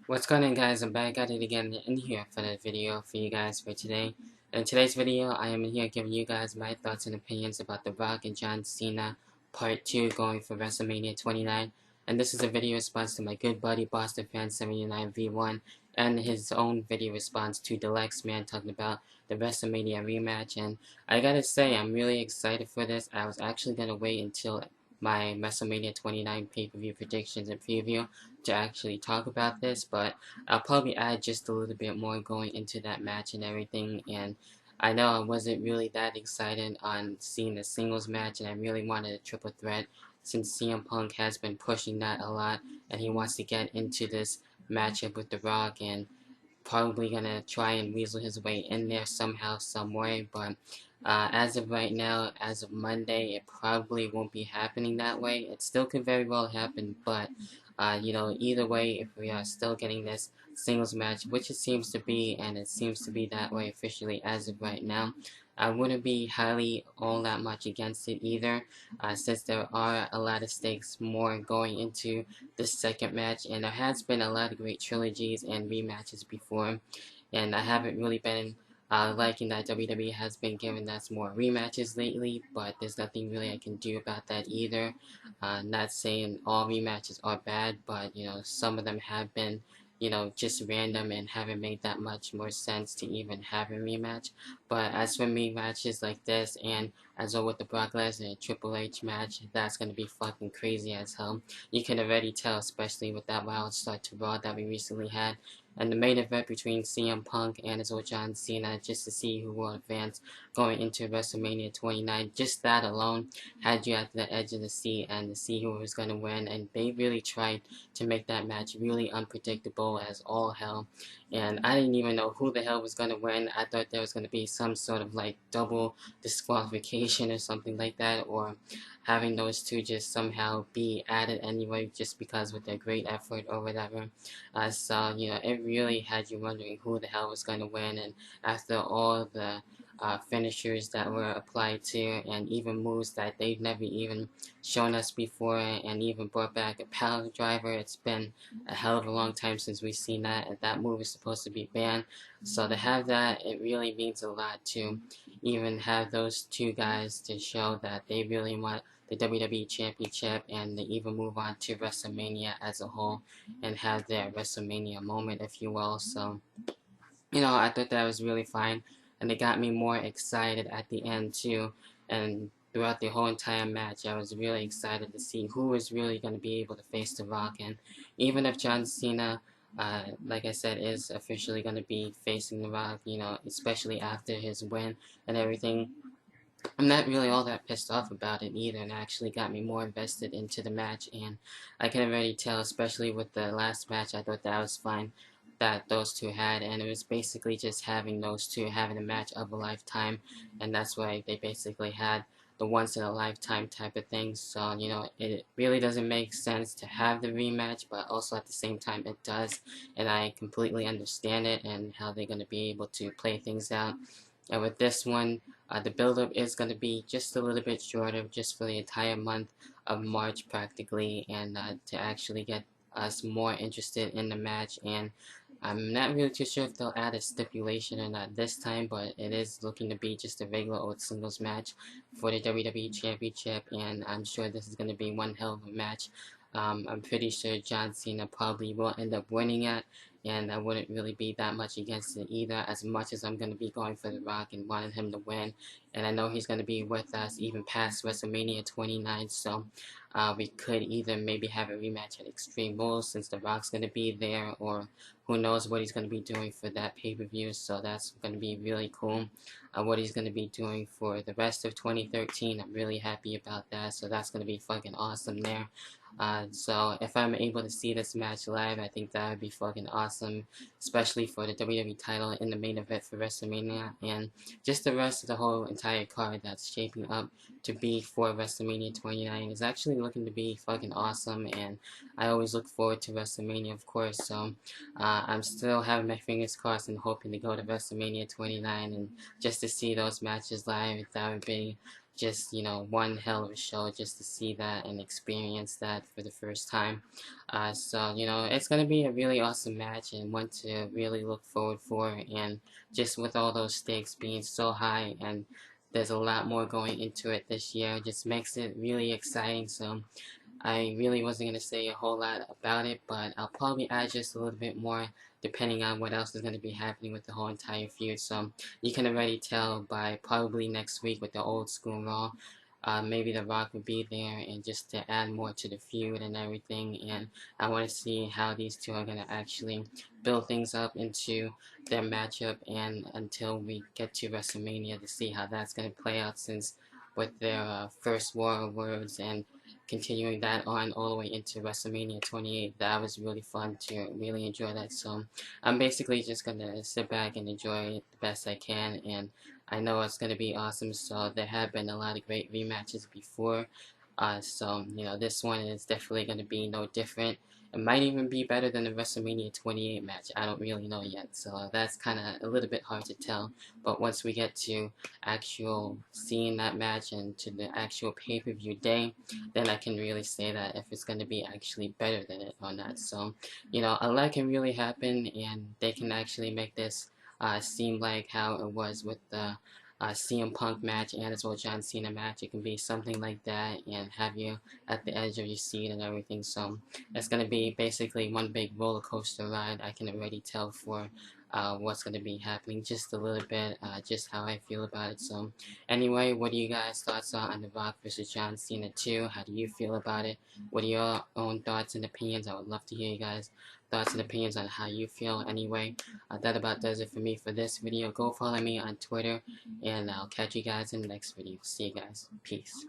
What's going on, guys? I'm back at it again in here for the video for you guys for today. In today's video, I am in here giving you guys my thoughts and opinions about The Rock and John Cena Part 2 going for WrestleMania 29. And this is a video response to my good buddy Boston Fan 79V1 and his own video response to Deluxe Man talking about the WrestleMania rematch. And I gotta say, I'm really excited for this. I was actually gonna wait until my WrestleMania 29 pay-per-view predictions and preview to actually talk about this, but I'll probably add just a little bit more going into that match and everything. And I know I wasn't really that excited on seeing the singles match, and I really wanted a triple threat since CM Punk has been pushing that a lot, and he wants to get into this matchup with The Rock, and probably gonna try and weasel his way in there somehow, some way. But as of right now, as of Monday, it probably won't be happening that way. It still could very well happen, but either way, if we are still getting this singles match, which it seems to be, and it seems to be that way officially as of right now, I wouldn't be highly all that much against it either, since there are a lot of stakes more going into this second match, and there has been a lot of great trilogies and rematches before, and I haven't really been liking that WWE has been giving us more rematches lately, but there's nothing really I can do about that either. Not saying all rematches are bad, but some of them have been just random and haven't made that much more sense to even have a rematch. But as for me, matches like this, and as well with the Brock Lesnar and Triple H match, that's gonna be fucking crazy as hell. You can already tell, especially with that wild start to Raw that we recently had, and the main event between CM Punk and as well John Cena, just to see who will advance going into WrestleMania 29. Just that alone had you at the edge of the seat and to see who was going to win, and they really tried to make that match really unpredictable as all hell. And I didn't even know who the hell was going to win. I thought there was going to be some sort of like double disqualification or something like that, or having those two just somehow be added anyway just because with their great effort or whatever. So, it really had you wondering who the hell was going to win, and after all the finishers that were applied to, and even moves that they've never even shown us before, and even brought back a power driver. It's been a hell of a long time since we've seen that, and that move is supposed to be banned. So to have that, it really means a lot to even have those two guys to show that they really want the WWE Championship, and they even move on to WrestleMania as a whole and have their WrestleMania moment, if you will. So, I thought that was really fine, and it got me more excited at the end too. And throughout the whole entire match, I was really excited to see who was really going to be able to face The Rock. And even if John Cena, like I said, is officially going to be facing The Rock, especially after his win and everything, I'm not really all that pissed off about it either, and it actually got me more invested into the match. And I can already tell, especially with the last match, I thought that was fine that those two had, and it was basically just having those two having a match of a lifetime, and that's why they basically had the once in a lifetime type of thing. So it really doesn't make sense to have the rematch, but also at the same time it does, and I completely understand it and how they're going to be able to play things out. And with this one, the build-up is going to be just a little bit shorter, just for the entire month of March practically, and to actually get us more interested in the match. And I'm not really too sure if they'll add a stipulation or not this time, but it is looking to be just a regular old singles match for the WWE Championship, and I'm sure this is going to be one hell of a match. I'm pretty sure John Cena probably will end up winning it, and I wouldn't really be that much against it either, as much as I'm going to be going for The Rock and wanting him to win. And I know he's going to be with us even past WrestleMania 29, so we could either maybe have a rematch at Extreme Rules since The Rock's going to be there, or who knows what he's going to be doing for that pay-per-view, so that's going to be really cool. What he's going to be doing for the rest of 2013, I'm really happy about that, so that's going to be fucking awesome there. So if I'm able to see this match live, I think that would be fucking awesome, especially for the WWE title in the main event for WrestleMania, and just the rest of the whole entire card that's shaping up to be for WrestleMania 29 is actually looking to be fucking awesome, and I always look forward to WrestleMania, of course. So I'm still having my fingers crossed and hoping to go to WrestleMania 29, and just to see those matches live, that would be just, you know, one hell of a show just to see that and experience that for the first time. So, you know, it's going to be a really awesome match and one to really look forward for. And just with all those stakes being so high and there's a lot more going into it this year, just makes it really exciting. So I really wasn't going to say a whole lot about it, but I'll probably add just a little bit more depending on what else is going to be happening with the whole entire feud. So you can already tell by probably next week with the old school Raw, maybe The Rock will be there and just to add more to the feud and everything. And I want to see how these two are going to actually build things up into their matchup and until we get to WrestleMania to see how that's going to play out, since with their first War of Words and continuing that on all the way into WrestleMania 28. That was really fun to really enjoy that. So I'm basically just gonna sit back and enjoy it the best I can, and I know it's gonna be awesome. So there have been a lot of great rematches before. So you know, this one is definitely gonna be no different. It might even be better than the WrestleMania 28 match. I don't really know yet, so that's kind of a little bit hard to tell. But once we get to actual seeing that match and to the actual pay-per-view day, then I can really say that if it's going to be actually better than it or not. So, you know, a lot can really happen, and they can actually make this seem like how it was with the CM Punk match and as well John Cena match. It can be something like that and have you at the edge of your seat and everything. So it's going to be basically one big roller coaster ride. I can already tell for what's going to be happening just a little bit, just how I feel about it. So anyway, what do you guys' thoughts on The Rock versus John Cena 2? How do you feel about it? What are your own thoughts and opinions? I would love to hear you guys' thoughts and opinions on how you feel. Anyway, that about does it for me for this video. Go follow me on Twitter, and I'll catch you guys in the next video. See you guys. Peace.